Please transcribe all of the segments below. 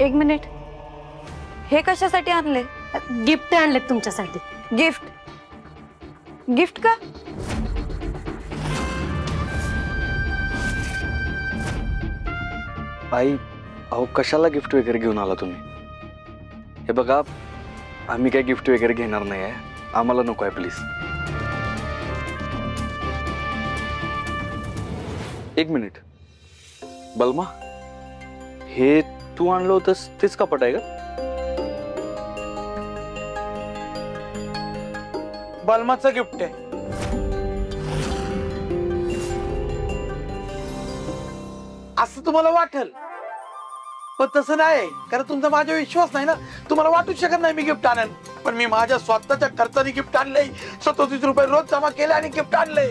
एक मिनिट, हे कशासाठी आणले? गिफ्ट आणले तुमच्यासाठी. गिफ्ट? गिफ्ट का? आई, अहो कशाला गिफ्ट वगैरे घेऊन आला तुम्ही? हे बघा, आम्ही काय गिफ्ट वगैरे घेणार नाही आहे, आम्हाला नको आहे प्लीज. एक मिनिट, बलमा, हे तू आणलं होतंस तेच कपाट आहे का? बलमाचं गिफ्ट आहे. असं तुम्हाला वाटेल, पण तसं नाही, कारण तुमचा माझा विश्वास नाही ना. तुम्हाला वाटू शकत नाही मी गिफ्ट आणेन, पण मी माझ्या स्वतःच्या खर्चाने गिफ्ट आणलंय. 37 रुपये रोज जमा केले आणि गिफ्ट आणलंय.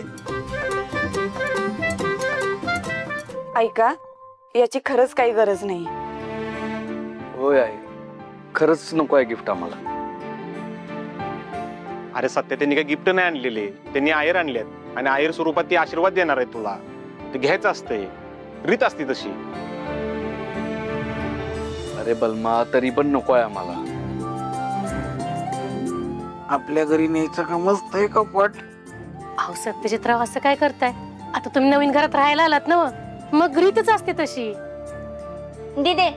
ऐका, याची खरंच काही गरज नाही. होय आहे, खरंच नको आहे गिफ्ट आम्हाला. अरे सत्य, त्यांनी काय गिफ्ट नाही आणलेले, त्यांनी आयर आणलेत आणि आयर स्वरूपात ती आशीर्वाद देणार आहे तुला. ते घ्यायचं असतंय, रीत असते तशी. अरे बलमा, तरी पण नको आहे आम्हाला. आपल्या घरी न्यायचं का मस्त आहे कपाट. अहो सत्यजितराव, असं काय करताय? आता तुम्ही नवीन घरात राहायला आलात ना, मग रीतच असते तशी. दीदे,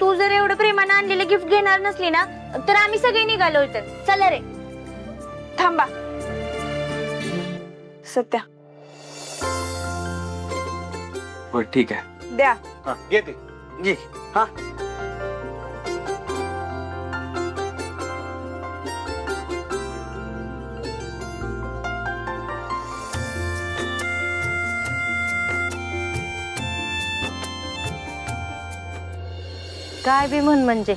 तू जर एवढं प्रेमानं आणलेलं गिफ्ट घेणार नसली ना, तर आम्ही सगळे निघालो होतो. चला रे. थांबा सत्या. होय ठीक आहे, द्या. घे ते. घे. हा, काय बी म्हण, म्हणजे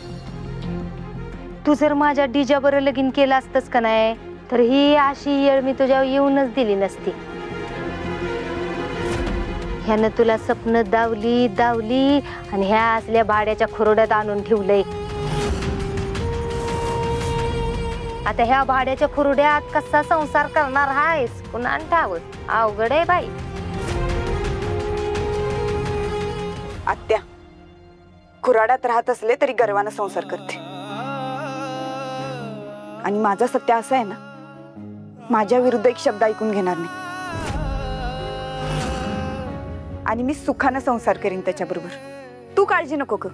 तू जर माझ्या डीजा बरोबर लगीन केलं असतंस का नाही, तर ही अशी येळ मी तुझ्यावर येऊनच दिली नसती. ह्यानं तुला स्वप्न दावली दावली आणि ह्या असल्या भाड्याच्या खुरड्यात आणून ठेवलंय. आता ह्या भाड्याच्या खुरड्यात कसा संसार करणार आहेस कुणा ठावत? अवघड आहे बाई. आत्या, खुराड्यात राहत असले तरी गर्वानं संसार करते. आणि माझा सत्य असा आहे ना, माझ्या विरुद्ध एक शब्द ऐकून घेणार नाही. आणि मी सुखानं संसार करीन त्याच्याबरोबर. तू काळजी नको क.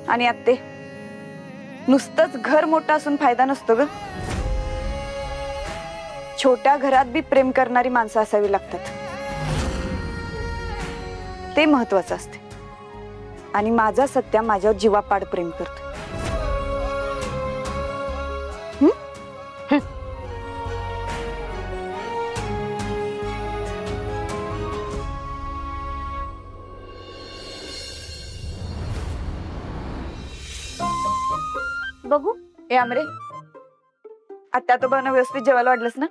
आणि आत्ते, नुसतंच घर मोठं असून फायदा नसतो ग. छोट्या घरात बी प्रेम करणारी माणसं असावी लागतात, ते महत्वाचं असते. आणि माझा सत्या माझ्यावर जीवापाड प्रेम करतो. बघू. ए आमरे, आता तो बन व्यवस्थित जेवायला वाढलंस ना?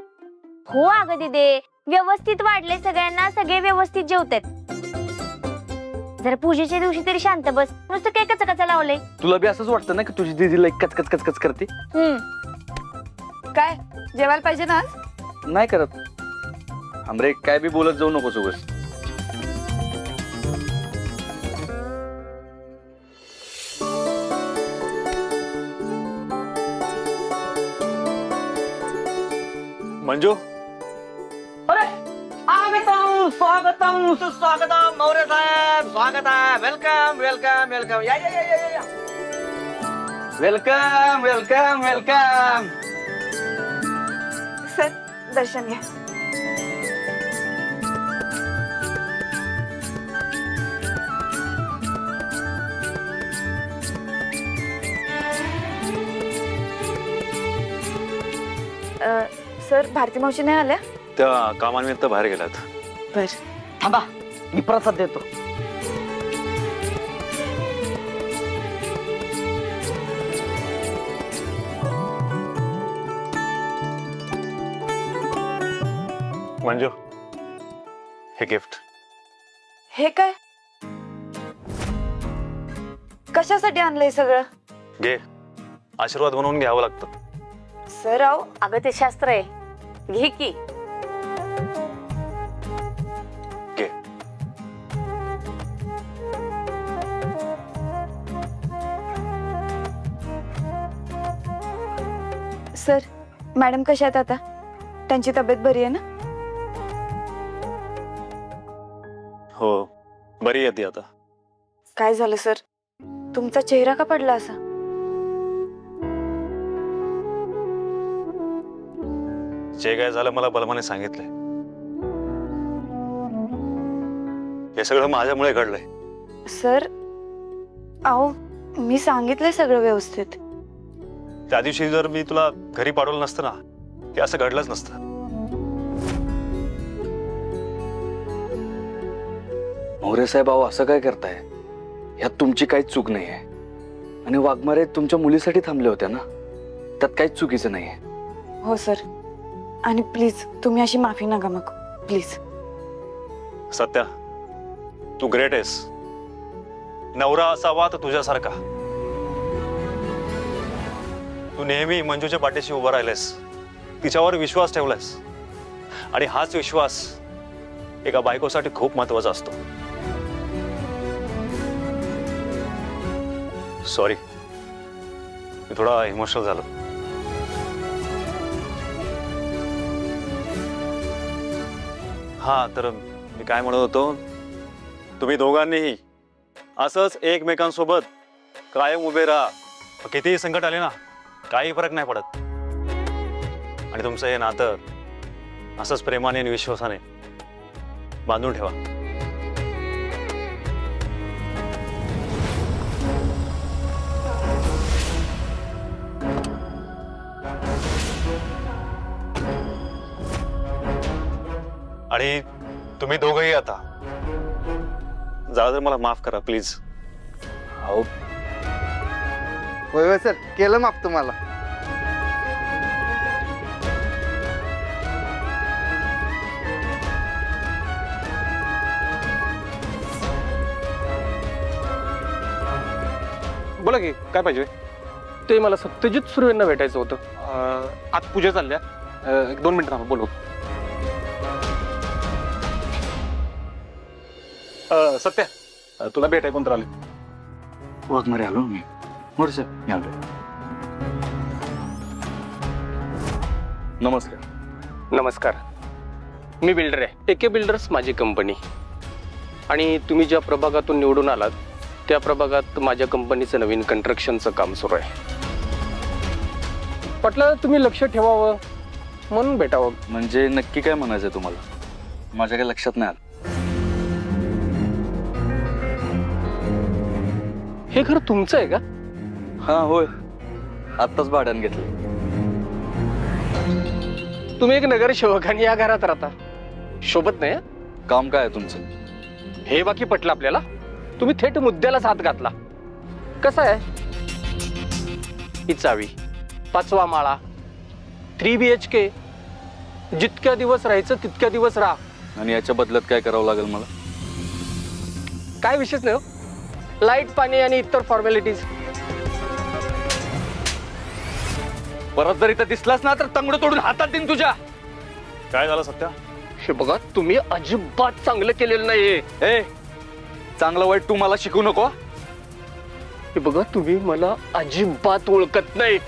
हो अगं दीदे, व्यवस्थित वाढले सगळ्यांना, सगळे व्यवस्थित जेवतात. जरा पूजेच्या दिवशी तरी शांत बस, नुसतं काय कचकचा लावलंय. तुला बी असंच वाटतं ना की तुझी दीदीला कचकच कचकच करते? काय जेवायला पाहिजे ना आज? नाही करत. हमरे काय बी बोलत जाऊ नकोस उगाच. मंजू, अरे स्वागतम सुस्वागतम मौर्य साहेब, स्वागत आहे. Welcome welcome welcome. या या या या या. Welcome welcome welcome. सर, दर्शन घ्या. सर, भारती मावशी नाही आल्या? त्या कामानिमित्त बाहेर गेलात. बर. थांबा, मी प्रसाद देतो. मंजू, हे गिफ्ट. हे काय? कशासाठी आणलंय सगळं? घे, आशीर्वाद म्हणून घ्यावं लागतं. सर आहो. अगं ते शास्त्र आहे, घे की. घे. सर, मॅडम कशा आहेत आता? त्यांची तब्येत बरी आहे ना? हो, बरी आहे ती आता. काय झालं सर? तुमचा चेहरा का पडला असा? जे काय झालं मला बलमाने सांगितलंय. हे सगळं माझ्यामुळे घडलंय. सर, अहो मी सांगितलंय सगळं व्यवस्थित. त्या दिवशी जर मी तुला घरी पाठवलं नसतं ना, हे असं घडलंच नसतं. मोरे साहेब, अहो असं काय करताय? ह्यात तुमची काहीच चूक नाही आहे. आणि वाघमारे तुमच्या मुलीसाठी थांबले होते ना, त्यात काहीच चुकीचं नाही आहे. हो सर, आणि प्लीज तुम्ही अशी माफी नका मागू, प्लीज. सत्या, तू ग्रेट आहेस. नवरा असावा तर तुझ्यासारखा. तू नेहमी मंजूच्या पाठीशी उभा राहिलेस, तिच्यावर विश्वास ठेवलास. आणि हाच विश्वास एका बायकोसाठी खूप महत्वाचा असतो. सॉरी, मी थोडा इमोशनल झालो. हा, तर मी काय म्हणत होतो, तुम्ही दोघांनीही असंच एकमेकांसोबत कायम उभे राहा. कितीही संकट आले ना, काही फरक नाही पडत. आणि तुमचं हे नातं असंच प्रेमाने आणि विश्वासाने बांधून ठेवा. आणि तुम्ही दोघंही आता जरा मला माफ करा प्लीज. अहो होय सर, केलं माफ तुम्हाला. बोला की काय पाहिजे? ते मला सत्यजित सुर्वेंना भेटायचं होतं. आज पूजा चालल्या, 1-2 मिनिटं थांबा, बोलू. सत्या, तुला भेटाय कोणतं आले? वाघमारे आलो मी. मोरे साहेब, मी आलो. नमस्कार. नमस्कार, मी बिल्डर आहे. एके बिल्डर्स माझी कंपनी. आणि तुम्ही ज्या प्रभागातून निवडून आलात त्या प्रभागात माझ्या कंपनीचं नवीन कन्स्ट्रक्शनचं काम सुरू आहे. म्हटलं तुम्ही लक्ष ठेवावं म्हणून भेटावं. म्हणजे नक्की काय म्हणायचंय तुम्हाला? माझ्या काही लक्षात नाही आलं. हे घर तुमचं आहे का? हा होय, आत्ताच भाड्यानं घेतलं. तुम्ही एक नगरसेवक आणि या घरात राहता, शोभत नाही. काम काय आहे तुमचं? हे बाकी पटलं आपल्याला. तुम्ही थेट मुद्द्यालाच हात घातला. कसं आहे, ही चावी, 5वा माळा, 3 BHK. जितक्या दिवस राहायचं तितक्या दिवस राहा. आणि याच्या बदल्यात काय करावं लागेल मला? काय विशेष नाही हो, लाईट, पाणी आणि इतर फॉर्मॅलिटीज. परत जर इथं दिसलास ना तर तंगड तोडून हातात देईन तुझ्या. काय झालं सत्या? हे बघा, तुम्ही अजिबात चांगलं केलेलं नाहीये. ए, चांगलं वाईट तू मला शिकू नको. हे बघा, तुम्ही मला अजिबात ओळखत नाही.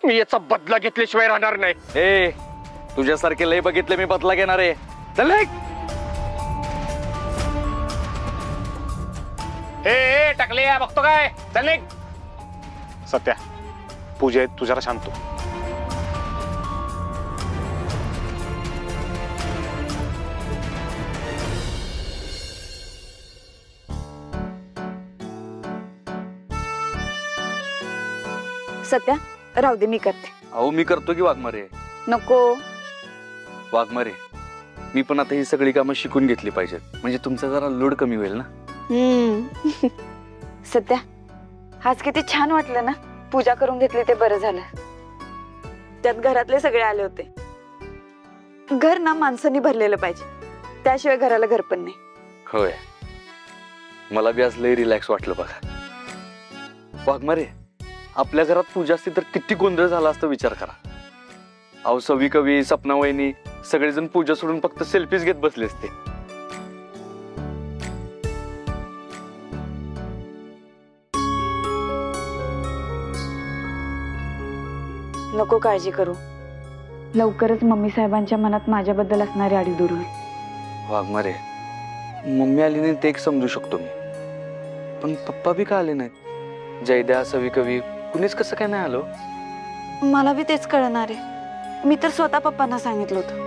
मी याचा बदला घेतल्याशिवाय राहणार नाही. ए, तुझ्यासारखे लय बघितले मी बदला घेणार आहे. चल निघ. ए टाकले, बघतो काय? चल निघ. सत्या, पूजा आहे, तू जरा शांत हो. सत्या, राहू दे, मी करते. अहो मी करतो की वाघमारे. नको. वाघमारे, मी पण आता ही सगळी कामं शिकून घेतली पाहिजेत, म्हणजे तुमचा जरा लोड कमी होईल ना. सत्या, आज किती छान वाटलं ना. पूजा करून घेतली ते बरं झालं. त्यात घरातले सगळे आले होते. घर ना माणसांनी भरलेलं पाहिजे, त्याशिवाय घराला घर पण नाही. होय, मला बी आज लय रिलॅक्स वाटलं बघा. वाघमारे, आपल्या घरात पूजा असती तर किती गोंधळ झाला असता विचार करा. अहो सवी कवी, सपना वहिनी सगळेजण पूजा सोडून फक्त सेल्फीज घेत बसले असते. नको काळजी करू. लवकरच मम्मी साहेबांच्या मनात माझ्याबद्दल असणारी आडी दूर होईल. वाघमारे, मम्मी आली नाही ते एक समजू शकतो मी, पण पप्पा बी का आले नाहीत? जयद्या, सवी, कवी कुणीच कसं काय नाही आलो? मला बी तेच कळणार आहे. मी तर स्वतः पप्पांना सांगितलं होतं.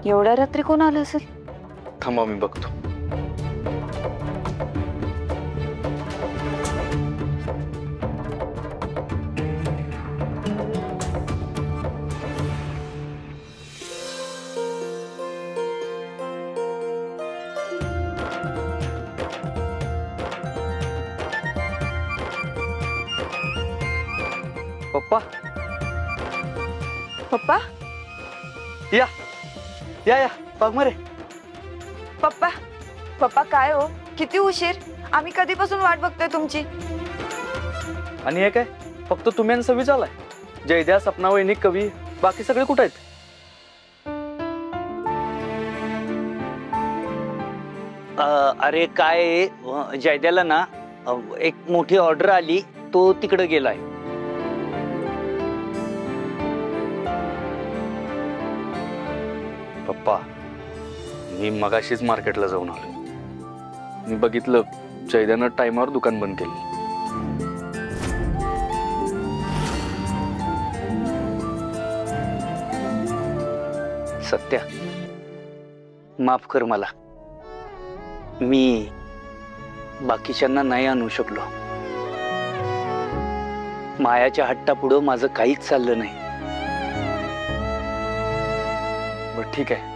एवढ्या रात्री कोण आलं असेल? थांबा मी बघतो. पप्पा, पप्पा, या या या. वाघमारे, पप्पा, पप्पा काय हो, किती उशीर? आम्ही कधीपासून वाट बघतोय तुमची. आणि हे काय फक्त तुम्ही आणि सवी चालाय? जयद्या, सपना, वहिनी, कवी बाकी सगळे कुठे आहेत? अरे काय जयद्याला ना एक मोठी ऑर्डर आली, तो तिकडे गेलाय. पप्पा, मी मगाशीच मार्केटला जाऊन आलो. मी बघितलं जयद्यानं टायमावर दुकान बंद केलं. सत्या, माफ कर मला. मी बाकीच्यांना नाही आणू शकलो. मायाच्या हट्टापुढं माझं काहीच चाललं नाही. बरं ठीक आहे,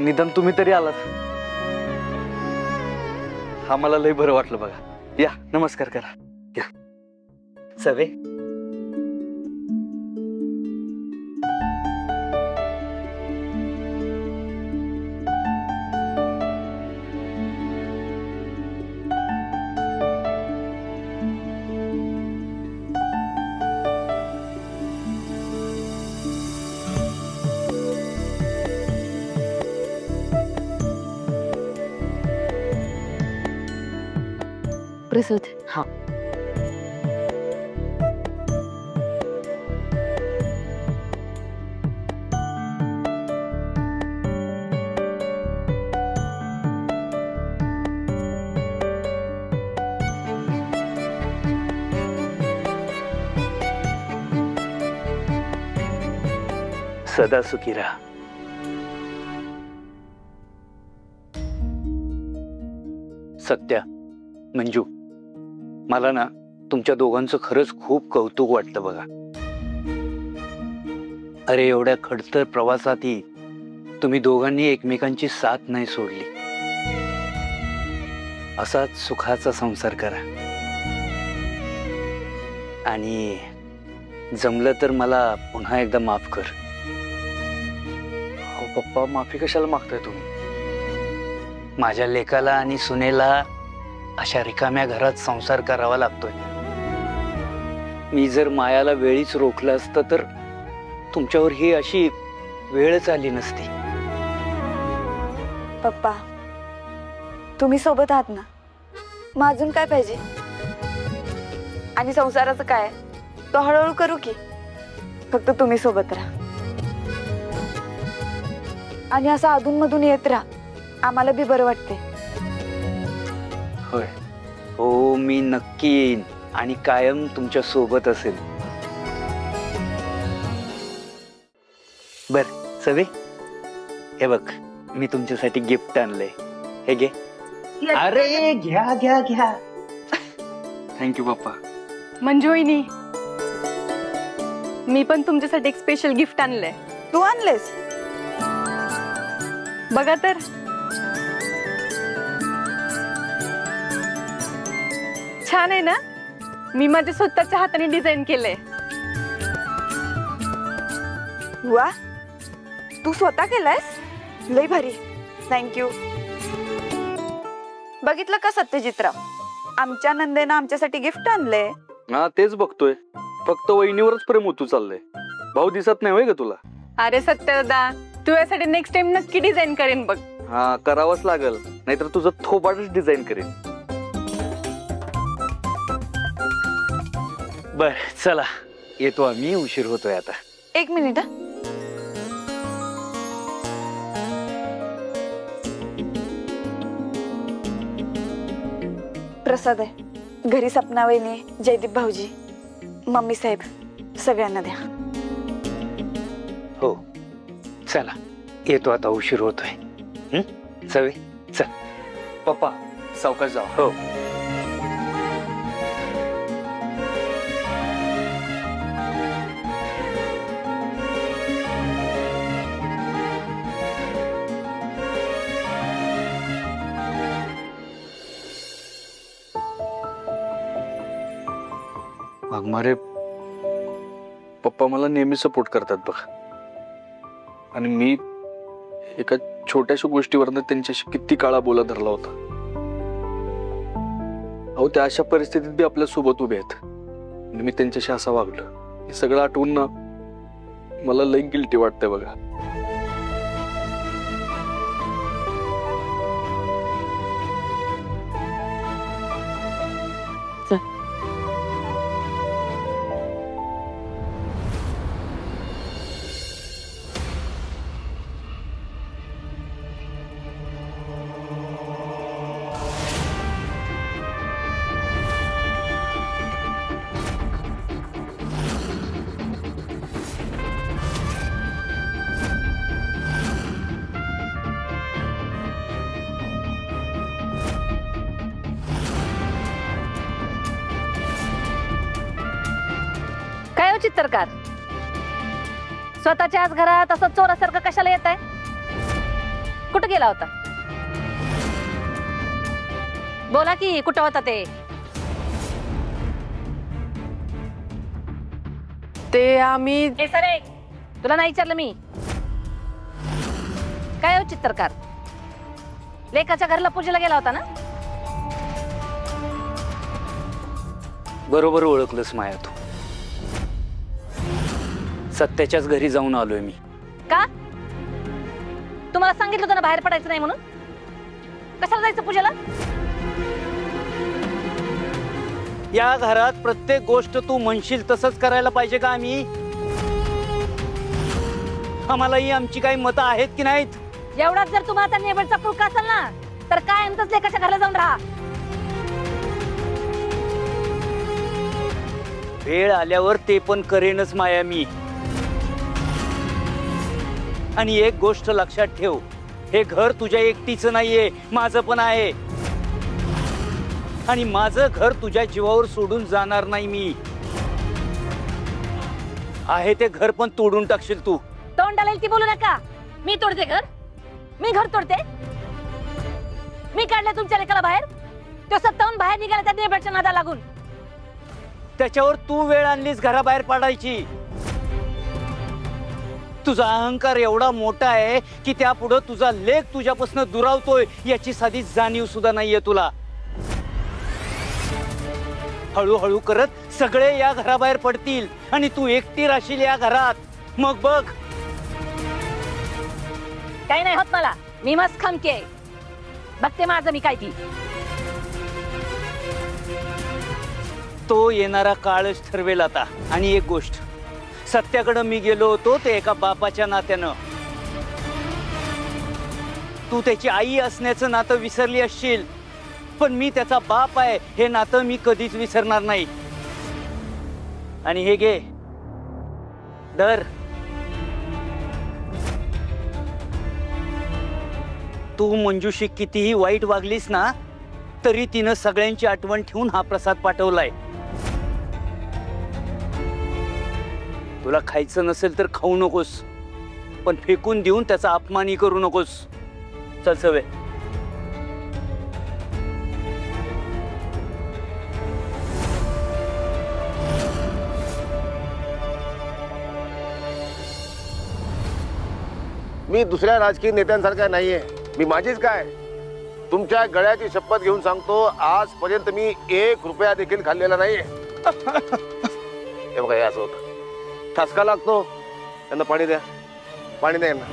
निदान तुम्ही तरी आलात. हा मला लय बरं वाटलं बघा. या, नमस्कार करा. या सवे. प्रसूत. हा. सदा सुखी राहा. सत्या, मंजू, मला ना तुमच्या दोघांचं खरंच खूप कौतुक वाटतं बघा. अरे एवढ्या खडतर प्रवासातही तुम्ही दोघांनी एकमेकांची साथ नाही सोडली. असाच सुखाचा संसार करा. आणि जमलं तर मला पुन्हा एकदा माफ कर. हो पप्पा, माफी कशाला मागताय तुम्ही? माझ्या लेकाला आणि सुनेला अशा रिकाम्या घरात संसार करावा लागतोय. मी जर मायाला वेळीच रोखलं असतं तर तुमच्यावर ही अशी वेळच आली नसती. पप्पा, तुम्ही सोबत आहात ना, मग अजून काय पाहिजे? आणि संसाराचं काय, तो हळूहळू करू की. फक्त तुम्ही सोबत राहा आणि असं अधूनमधून येत राहा. आम्हाला बी बरं वाटते. होय. हो, मी नक्की येईन आणि कायम तुमच्या सोबत असेल. बर सवे, हे बघ मी तुमच्यासाठी गिफ्ट आणलंय. हे घे. अरे घ्या घ्या घ्या. थँक्यू पप्पा. मंजू वहिनी, मी पण तुमच्यासाठी एक स्पेशल गिफ्ट आणलंय. तू आणलेस? बघा तर. छान आहे ना? मी माझ्या स्वतःच्या हाताने डिझाईन केलंय. वा, तू स्वतः केलायस? लय भारी. थँक्यू. बघितलं का सत्यजितराव, आमच्या नंदेनं आमच्यासाठी गिफ्ट आणलंय. हा तेच बघतोय. फक्त वहिनीवरच प्रेम होतू चाललंय. भाऊ दिसत नाही होय ग तुला? अरे सत्यदा, तू यासाठी नेक्स्ट टाइम नक्की डिझाईन करेन बघ. हा करावंच लागल, नाहीतर तुझं थोबाडच डिझाईन करेन. बर चला येतो आम्ही, उशीर होतोय आता. 1 मिनिट. प्रसाद आहे घरी, सपना वहिनी, जयदीप भाऊजी, मम्मी साहेब, सगळ्यांना द्या. हो चला येतो आता, उशीर होतोय. सवे चल. पप्पा सावकाश जावा. हो. वाघमारे पप्पा मला नेहमी सपोर्ट करतात बघ, आणि मी एका छोट्याशा गोष्टीवरनं त्यांच्याशी किती काळा बोला धरला होता. अहो त्या अशा परिस्थितीत बी आपल्या सोबत उभे आहेत, आणि मी त्यांच्याशी असं वागलो. हे सगळं आठवून ना मला लई गिल्टी वाटतंय बघा. काय हो चित्रकार, स्वतःच्याच घरात असं चोरासारखं कशाला येत आहे? कुठं गेला होता? बोला की कुठं होता ते? ते आम्ही ए सरे, तुला नाही विचारलं मी. काय हो चित्रकार, लेकाच्या घरला पूजेला गेला होता ना? बरोबर ओळखलंस माया तू. सत्याच्याच घरी जाऊन आलोय मी. का? तुम्हाला सांगितलं होतं ना बाहेर पडायचं नाही म्हणून? कशाला जायचं पूजेला? या घरात प्रत्येक गोष्ट तू म्हणशील तसंच करायला पाहिजे का आम्ही? आम्हालाही आमची काही मतं आहेत की नाहीत? एवढाच जर तुम्हाला त्या नेबरचा पुळका असेल ना, तर कायमच लेकाच्या घरला जाऊन राहा. वेळ आल्यावर ते पण करेनच माया मी. आणि एक गोष्ट लक्षात ठेव, हे घर तुझ्या एकटीचं नाहीये, माझं पण आहे. आणि माझं घर तुझ्या जीवावर सोडून जाणार नाही मी. आहे ते घर पण तोडून टाकशील तू. तोंडाला ती बोलू नका. मी तोडते घर? मी घर तोडते? मी काढले तुमच्या लेकाला बाहेर? तो सत्तावून बाहेर निघाला त्या नेबरच्या नादा लागून. त्याच्यावर तू वेळ आणलीस घराबाहेर पाडायची. तुझा अहंकार एवढा मोठा आहे की त्यापुढे तुझा लेक तुझ्यापासून दुरावतोय याची साधी जाणीव सुद्धा नाहीये तुला. हळूहळू करत सगळे या घराबाहेर पडतील आणि तू एकटी राहशील या घरात. मग बघ. काही नाही होत मला. मी मस्त खमके बघते माझं मी काय ती. तो येणारा काळच ठरवेल आता. आणि एक गोष्ट, सत्याकडे मी गेलो होतो ते एका बापाच्या नात्यानं. तू त्याची आई असण्याचं नातं विसरली असशील, पण मी त्याचा बाप आहे हे नातं मी कधीच विसरणार नाही. आणि हे घे धर. तू मंजूशी कितीही वाईट वागलीस ना, तरी तिनं सगळ्यांची आठवण ठेवून हा प्रसाद पाठवलाय. तुला खायचं नसेल तर खाऊ नकोस, पण फेकून देऊन त्याचा अपमानही करू नकोस. चल सवे. मी दुसऱ्या राजकीय नेत्यांसारखा नाहीये. मी माझीच काय, तुमच्या गळ्याची शपथ घेऊन सांगतो, आजपर्यंत मी 1 रुपया देखील खाल्लेला नाहीये. हे बघा, हे असं होतं. ठसका लागतो, त्यांना पाणी द्या, पाणी द्या यांना.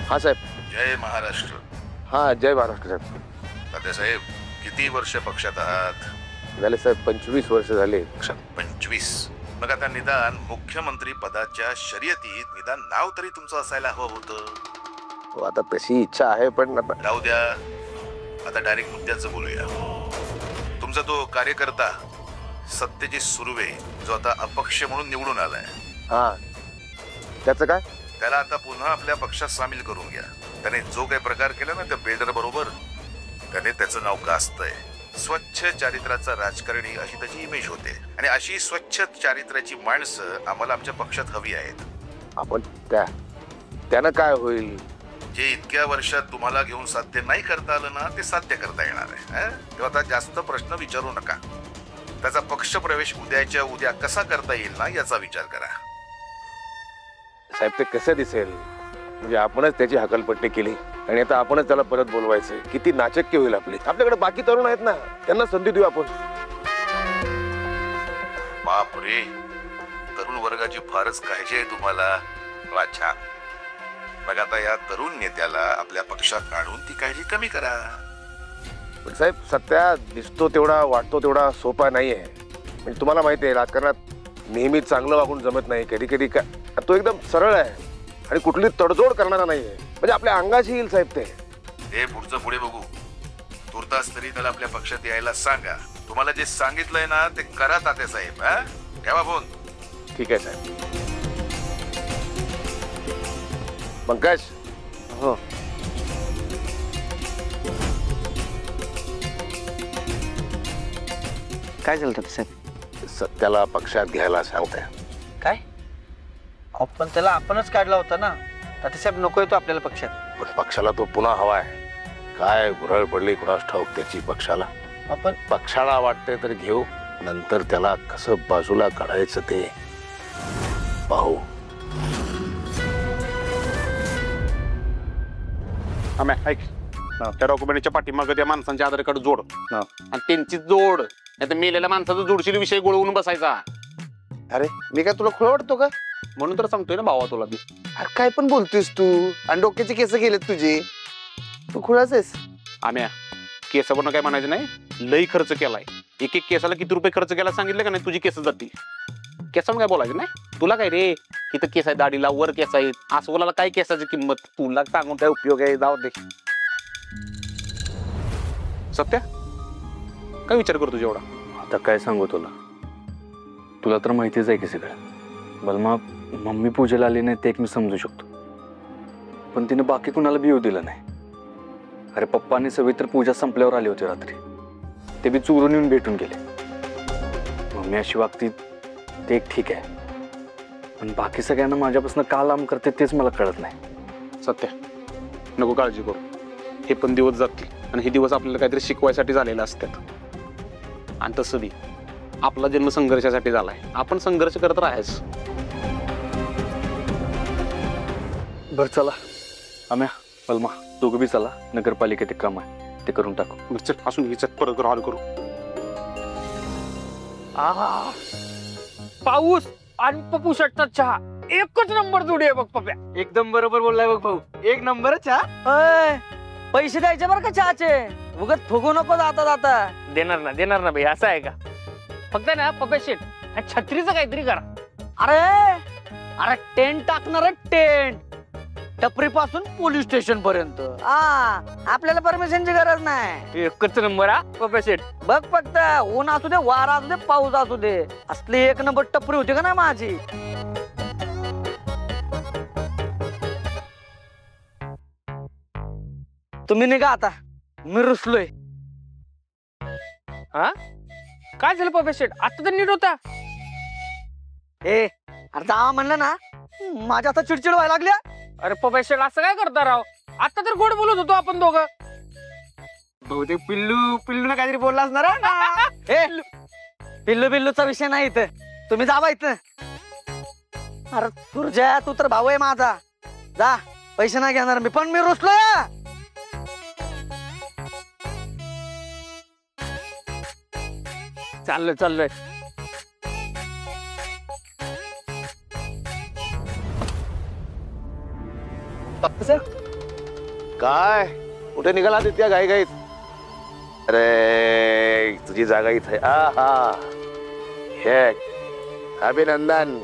हा साहेब. जय महाराष्ट्र. हा जय महाराष्ट्र साहेब. तात्यासाहेब किती वर्ष पक्षात आहात? झाले साहेब 25 वर्ष झाले. 25. मग आता निदान मुख्यमंत्री पदाच्या शर्यतीत निदान नाव तरी तुमचं असायला हवं होतं. आता तशी इच्छा आहे पण आता राहू द्या. आता डायरेक्ट मुद्द्याचं बोलूया. तुमचा तो कार्यकर्ता सत्यजित सुर्वे जो आता अपक्ष म्हणून निवडून आलाय, हा त्याचं काय? त्याला आता पुन्हा आपल्या पक्षात सामील करून घ्या. त्याने जो काही प्रकार केला ना त्या बिल्डर बरोबर, त्याने त्याचं नाव गाजतंय. स्वच्छ चारित्र्याचा राजकारणी अशी त्याची इमेज होते आणि अशी स्वच्छ चारित्र्याची माणसं आम्हाला आमच्या पक्षात हवी आहेत. आपण त्यानं काय होईल? जे इतक्या वर्षात तुम्हाला घेऊन साध्य नाही करता आलं ना ते साध्य करता येणार आहे. तेव्हा आता जास्त प्रश्न विचारू नका. त्याचा पक्ष प्रवेश उद्याच्या उद्या कसा करता येईल ना याचा विचार करा. साहेब ते कसं दिसेल? म्हणजे आपणच त्याची हकालपट्टी केली आणि आता आपणच त्याला परत बोलवायचं. किती नाचक्य होईल आपली. आपल्याकडे बाकी तरुण आहेत ना, त्यांना संधी देऊ आपण. बाप रे, तरुण वर्गाची फारच काळजी आहे तुम्हाला. अच्छा, मग आता या तरुण नेत्याला आपल्या पक्षात आणून ती काळजी कमी करा. पण साहेब सत्या दिसतो तेवढा वाटतो तेवढा सोपा नाहीये. म्हणजे तुम्हाला माहिती आहे राजकारणात नेहमी चांगलं वागून जमत नाही. कधी कधी तो एकदम सरळ आहे आणि कुठली तडजोड करणारा नाहीये. म्हणजे आपल्या अंगाशी येईल साहेब ते. हे पुढचं पुढे बघू. तुर्तास तरी त्याला आपल्या पक्षात यायला सांगा. तुम्हाला जे सांगितलंय ना ते करा तात्यासाहेब. ठेवा फोन. ठीक आहे साहेब. पंकज. हो. काय झालं साहेब? सत्याला पक्षात घ्यायला सांगताय. काय? पण त्याला आपणच काढला होता ना. तात्यासाहेब नकोय तो आपल्याला पक्षात. पण पक्षाला तो पुन्हा हवाय. काय भुरळ पडली कुणास ठाऊक त्याची पक्षाला. आपण पक्षाला वाटतंय तर घेऊ, नंतर त्याला कसं बाजूला काढायचं ते पाहू. ऐक, त्या डॉक्युमेंटच्या पाठीमागे त्या माणसांच्या आधार कार्ड जोड आणि त्यांची जोड. नाही तर मेलेल्या माणसाचा जोडशील विषय गोळवून बसायचा. अरे मी काय तुला खुळ वाटतो का? म्हणून तर सांगतोय ना भावा तुला मी. अरे काय पण बोलतोयस तू. आणि डोक्याचे केस गेलेत तुझे. तू खुळाच आहेस. आम्या केसावरनं काय म्हणायचं नाही. लई खर्च केलाय. एक एक केसाला किती रुपये खर्च केला सांगितलं का नाही तुझी केस जाती. केसावर काय बोलायचं नाही. तुला काय रे, इथं केस आहे दाढीला, वर केस आहेत, अस्वलाला काय केसाची किंमत. तुला सांगून काय उपयोग आहे. जाऊ दे. सत्या काय विचार करतो जेवढा? आता काय सांगू तुला. तुला तर माहितीच आहे की सगळं. बलमा मम्मी पूजेला आली नाही ते एक मी समजू शकतो, पण तिने बाकी कुणाला बी येऊ दिलं नाही. अरे पप्पाने सवित्र पूजा संपल्यावर आली होती रात्री. ते बी चोरून येऊन भेटून गेले. मम्मी अशी वागती ते एक ठीक आहे, पण बाकी सगळ्यांना माझ्यापासून का लांब करते तेच मला कळत नाही. सत्या नको काळजी करू. हे पण दिवस जातील आणि हे दिवस आपल्याला काहीतरी शिकवायसाठी झालेले असतात. आणि तसं बी आपला जन्म संघर्षासाठी झालाय. आपण संघर्ष करत राहायच. बरं चला आम्या बलमा दोघं बी चला. नगरपालिकेत एक काम आहे ते करून टाकू. चल असून ही चट परत हॉल करू. पाऊस आणि पप्पू शर्टचा चहा एकच नंबर जोडी आहे बघ पप्या. एकदम बरोबर बोललाय बघ भाऊ. एक नंबर चहा. पैसे द्यायचे बरं का चहाचे. उगत फुगू नको जाता जाता. देणार ना भाई. असं आहे का? फक्त ना पप्या शेट छत्रीचं काहीतरी करा. अरे टेंट टाकणार टेंट. टपरी पासून पोलीस स्टेशन पर्यंत. आपल्याला परमिशनची गरज नाही. एकच नंबर हा पप्या शेट. बघ फक्त ऊन असू दे, वारा असू दे, पाऊस असू दे, असली एक नंबर टपरी होती का ना माझी. तुम्ही निघा आता. मी रुसलोय. हा काय झालं पप्या शेट? आता तर नीट होता. अरे जावा म्हणलं ना, माझ्या आता चिडचिड व्हायला लागल्या. अरे पप्या शेट असं काय करता राव? आता तर गोड बोलत होतो आपण दोघं. बहुतेक पिल्लू ना काहीतरी बोलला असणार ना. पिल्लूचा विषय नाही इथं. तुम्ही जावा इथं. अरे तुझ्या तू तर भाऊ आहे माझा. जा. पैसे नाही घेणार मी, पण मी रुसलोय. चाललोय. काय कुठे निघाला तितक्या घाई घाईत? अरे तुझी जागा इथे. आहा हे अभिनंदन.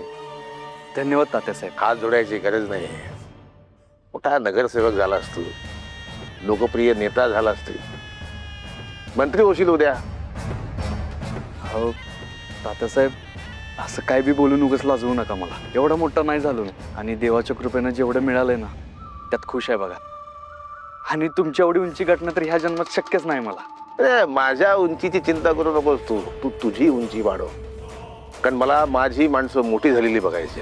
धन्यवाद तात्यासाहेब. हात जोडायची गरज नाही. मोठा नगरसेवक झाला असतो, लोकप्रिय नेता झाला असतो, मंत्री होशील उद्या. हो तात्यासाहेब, असं काय बी बोलून उगाच लाजवू नका मला. एवढा मोठा नाही झालो मी, आणि देवाच्या कृपेनं जेवढं मिळालंय ना त्यात खुश आहे बघा. आणि तुमच्या एवढी उंची गाठणं तर ह्या जन्मात शक्यच नाही मला. अरे माझ्या उंचीची चिंता करू नकोस तू. तू तुझी उंची वाढव, कारण मला माझी माणसं मोठी झालेली बघायची.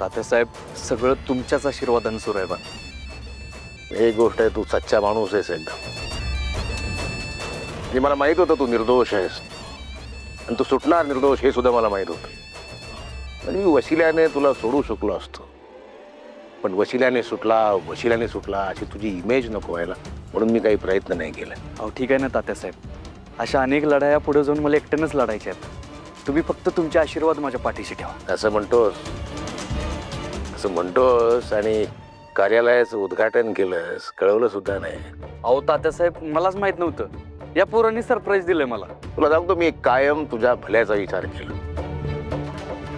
तात्यासाहेब, सगळं तुमच्याच आशीर्वादानं सुरू आहे बा. एक गोष्ट आहे, तू सच्चा माणूस आहेस एकदम. आणि मला माहित होतं तू निर्दोष आहेस, आणि तू सुटणार निर्दोष हे सुद्धा मला माहित होतं. आणि मी वशिल्याने तुला सोडू शकलो असतो, पण वशिल्याने सुटला अशी तुझी इमेज नको व्हायला, म्हणून मी काही प्रयत्न नाही केला. अहो ठीक आहे ना तात्यासाहेब, अशा अनेक लढाया पुढे जाऊन मला एकट्यानंच लढायच्या आहेत. तुम्ही फक्त तुमचे आशीर्वाद माझ्या पाठीशी ठेवा. असं म्हणतोस आणि कार्यालयाचं उद्घाटन केलंस, कळवलं सुद्धा नाही. अहो तात्यासाहेब, मलाच माहित नव्हतं. या पोरांनी सरप्राईज दिलंय मला. तुला सांगतो, मी कायम तुझ्या भल्याचा विचार केला,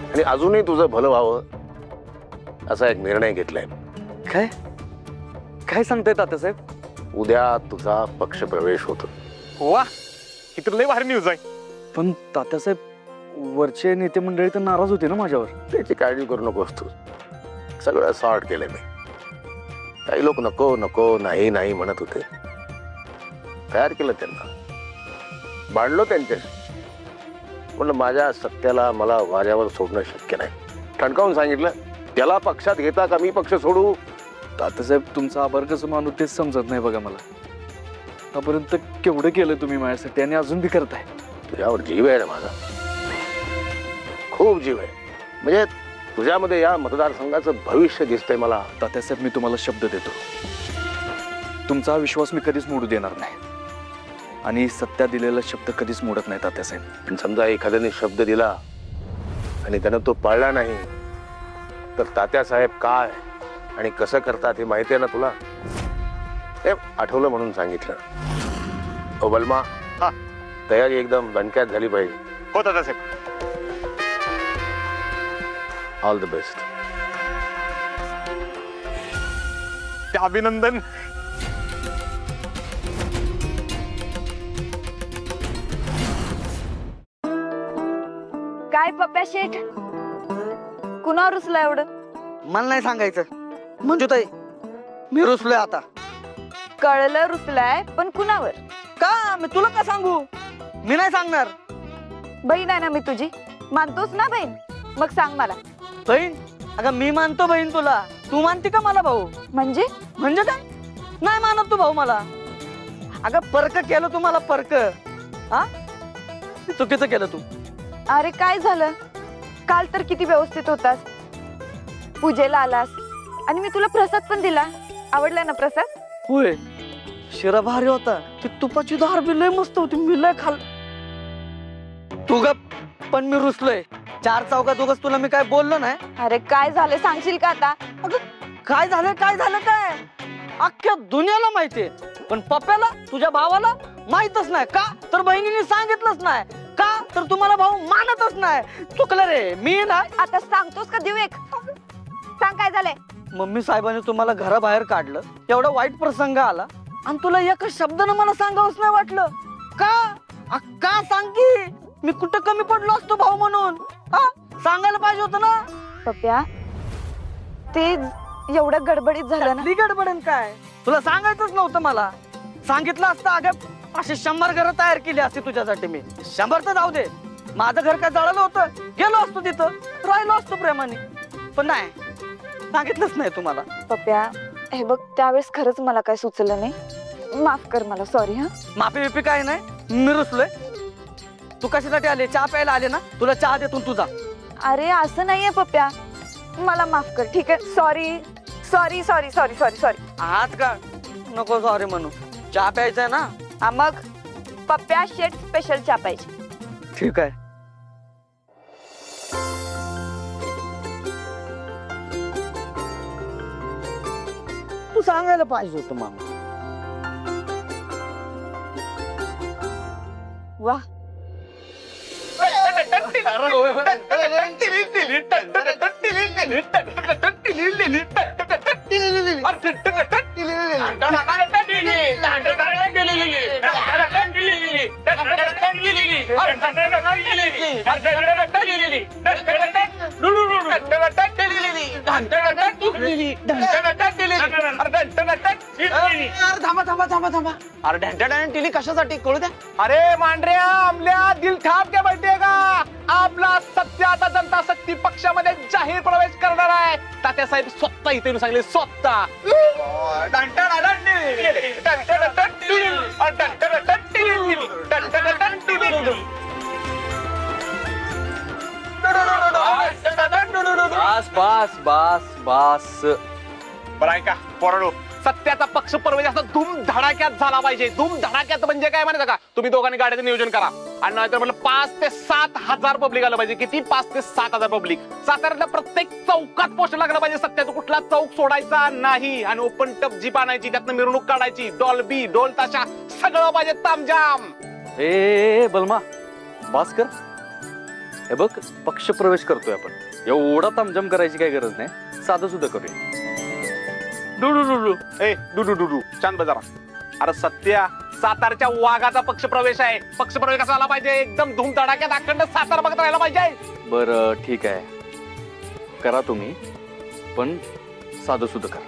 आणि अजूनही तुझं भलं व्हावं असा एक निर्णय घेतलाय. काय काय सांगताय तात्यासाहेब? उद्या तुझा पक्ष प्रवेश होतो. वा, ही तर लय भारी न्यूज आहे. पण तात्यासाहेब, वरचे नेते मंडळी तर नाराज होते ना माझ्यावर. त्याची काळजी करू नकोस तू. सगळं सॉर्ट केलंय मी. काही लोक नको नको नाही नाही म्हणत होते, तयार केलं त्यांना, भांडलो त्यांच्याशी. म्हणलं माझ्या सत्याला मला वाऱ्यावर सोडणं शक्य नाही. ठणकावून सांगितलं, त्याला पक्षात घेता का मी पक्ष सोडू? तात्यासाहेब, तुमचा आभार कसं मानू तेच समजत नाही बघा मला. आतापर्यंत केवढं केलं तुम्ही माझ्यासाठी, आणि अजून बी करताय. तुझ्यावर जीव आहे ना माझा, खूप जीव आहे. म्हणजे तुझ्यामध्ये या मतदारसंघाचं भविष्य दिसतंय मला. तात्यासाहेब, मी तुम्हाला शब्द देतो, तुमचा विश्वास मी कधीच मोडू देणार नाही, आणि सत्या दिलेला शब्द कधीच मोडत नाही तात्यासाहेब. पण समजा एखाद्याने शब्द दिला आणि त्यानं तो पाळला नाही, तर तात्यासाहेब काय आणि कसं करतात हे माहिती आहे ना तुला. ते आठवलं म्हणून सांगितलं. ओ बलमा, हा, तयारी एकदम दणक्यात झाली पाहिजे. हो दादासाहेब. All the best. अभिनंदन. काय पप्प्या शेठ, कुणावर रुसला एवढं? मला नाही सांगायचं मंजुताई, मी रुसलोय आता. कळलं रुसलाय, पण कुणावर? का मी तुला का सांगू? मी नाही सांगणार. बहीण आहे ना मी तुझी, मानतोस ना बहीण? मग सांग मला. बहीण? अगं मी मानतो बहीण तुला, तू मानते का मला भाऊ? म्हणजे म्हणजे काय नाही मानत तू भाऊ मला? अगं परक केलं तू मला, परक. हा, चुकीचं केलं तू. अरे काय झालं? काल तर किती व्यवस्थित होतास, पूजेला आलास, आणि मी तुला प्रसाद पण दिला. आवडला ना प्रसाद? होय, शिरा भारी होता. ती तुपाची धार बी लय मस्त होती, मी लय खाल. तू गप, पण मी रुसलोय. चार चौकात उगाच तुला मी काय बोललो नाही. अरे काय झालं सांगशील का आता? अगं काय झालं काय अख्ख्या दुनियाला माहितीये, पण पप्प्याला, तुझ्या भावाला माहितच नाही. का तर बहिणीने सांगितलंच नाही. का तर तुम्हाला भाऊ मानतच नाही. चुकलं रे मी ना. आता सांगतोस का देऊ एक? सांग काय झालंय? मम्मी साहेबांनी तुम्हाला घराबाहेर काढलं, एवढा वाईट प्रसंग आला, आणि तुला एका शब्दानं मला सांगावंच नाही वाटलं. का सांग की, मी कुठं कमी पडलो असतो भाऊ म्हणून? हा, सांगायला पाहिजे होतं ना. पप्प्या, ते एवढं गडबडीत झालं ना. गडबडन काय, तुला सांगायचंच नव्हतं मला. सांगितलं असतं अगं, असे 100 घरं तयार केली असती तुझ्यासाठी मी. 100 तर जाऊ दे, माझं घर काय जळलं होतं, गेलो असतो तिथं, राहिलो असतो प्रेमाने. पण नाही, सांगितलंच नाही तुम्हाला. पप्प्या, हे बघ, त्यावेळेस खरंच मला काय सुचलं नाही, माफ कर मला. सॉरी. हा, माफी बिफी काय नाही, मी रुसलोय. तू कशासाठी आले? चहा प्यायला आले ना, तुला चहा देतून तुझा. अरे असं नाहीये पप्प्या, मला माफ कर. ठीक आहे, sorry sorry sorry sorry sorry sorry. आज का नको सॉरी म्हणू, चहा प्यायचा आहे ना. हा, मग पप्प्या शेट स्पेशल चहा पाहिजे. ठीक आहे. तू सांगायला पाहिजे होतं मामा. वा थांबा थांबा थांबा थांबा अरे ढंटन टिली कशासाठी कळू द्या. अरे मांढऱ्या आमल्या दिल थांब क्या बैठेगा आपला सत्य आता जनता शक्ती पक्षामध्ये जाहीर प्रवेश करणार आहे. तात्यासाहेब स्वतः इथे सांगले स्वतः बस बस बस बस. बरं आहे का पोराडो, सत्याचा पक्ष प्रवेश असा धूम धडाक्यात झाला पाहिजे. धूम धडाक्यात म्हणजे काय म्हणायचं का, तुम्ही दोघांनी गाड्याचं नियोजन करा आणि नाहीतर म्हटलं 5 ते 7 हजार पब्लिक आलं पाहिजे. किती 5 ते 7 हजार पब्लिक. साताऱ्यातल्या प्रत्येक चौकात पोस्टर लागलं पाहिजे. सत्याचा कुठला चौक सोडायचा नाही आणि ओपन टप जीप आणायची, त्यातनं मिरवणूक काढायची, डॉल्बी ढोल ताशा सगळं पाहिजे तामजाम. ए बलमा बास कर. हे बघ पक्ष प्रवेश करतोय आपण, एवढा तामझाम करायची काही गरज नाही, साधं सुद्धा करूया. डुडू शांत बजारा. अरे सत्या सातारच्या वाघाचा पक्ष प्रवेश आहे. पक्ष प्रवेश कसा आला पाहिजे, एकदम धूम धडाक्यात अखंड सातारा बघत राहायला पाहिजे. बरं ठीक आहे, करा तुम्ही, पण साधं सुद्धा करा.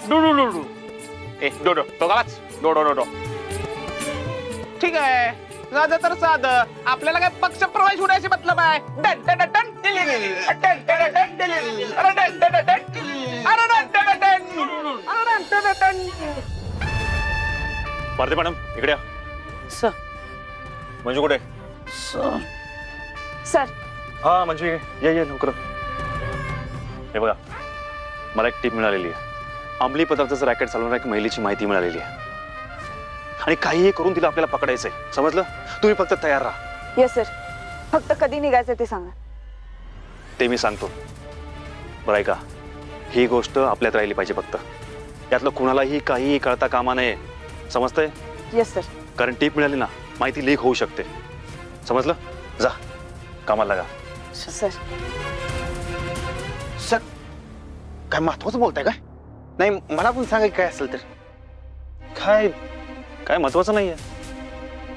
डोडो तो गावाच डोडो ठीक आहे. साधं तर साधं, आपल्याला काय पक्ष प्रवेश होण्याची मतलब आहे. भारती मॅडम इकडे सर. मंजू कुठे? सर हा मंजू ये लवकर. हे बघा, मला एक टीप मिळालेली आहे. अंमली पदार्थाचं रॅकेट चालवणाऱ्या एक महिलेची माहिती मिळालेली आहे आणि काहीही करून तिला आपल्याला पकडायचंय. समजलं? तुम्ही फक्त तयार राहा. Yes sir. फक्त कधी निघायचं ते सांगा. ते मी सांगतो. बरं आहे का, ही गोष्ट आपल्यात राहिली पाहिजे फक्त. यातलं कुणालाही काहीही कळता कामा नये. समजतंय? Yes sir. कारण टीप मिळाली ना, माहिती लीक होऊ शकते. समजलं? जा कामाला लागा. सर सर काय महत्वाचं बोलताय काय? नाही मला पण सांगा काय असेल तर. काय महत्वाचं नाहीये.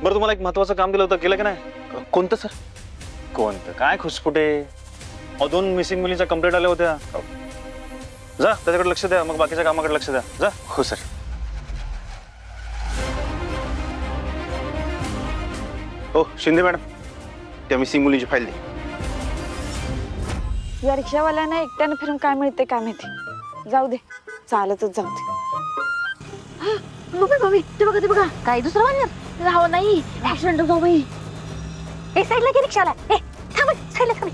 बरं तुम्हाला एक महत्वाचं काम दिलं होतं, केलं की नाही? कोणतं सर? कोणतं काय खुसफुटे. 2 मिसिंग मुलींच्या कंप्लेंट आल्या होत्या. जा त्याच्याकडे लक्ष द्या, मग बाकीच्या कामाकडे लक्ष द्या. जा. हो सर. हो शिंदे मॅडम, त्या मिसिंग मुलीची फाईल दे. या रिक्षावाल्यांना एकट्यानं फिरून काय मिळते काय माहिती. जाऊ दे, चालतच जाऊ दे. ते बघा ते बघा, काय दुसरं वाहन राहावं नाही. ऍक्सिडेंट जाऊ बाई. ए साईडला की रिक्षाला. ए थांब, साईडला थांब.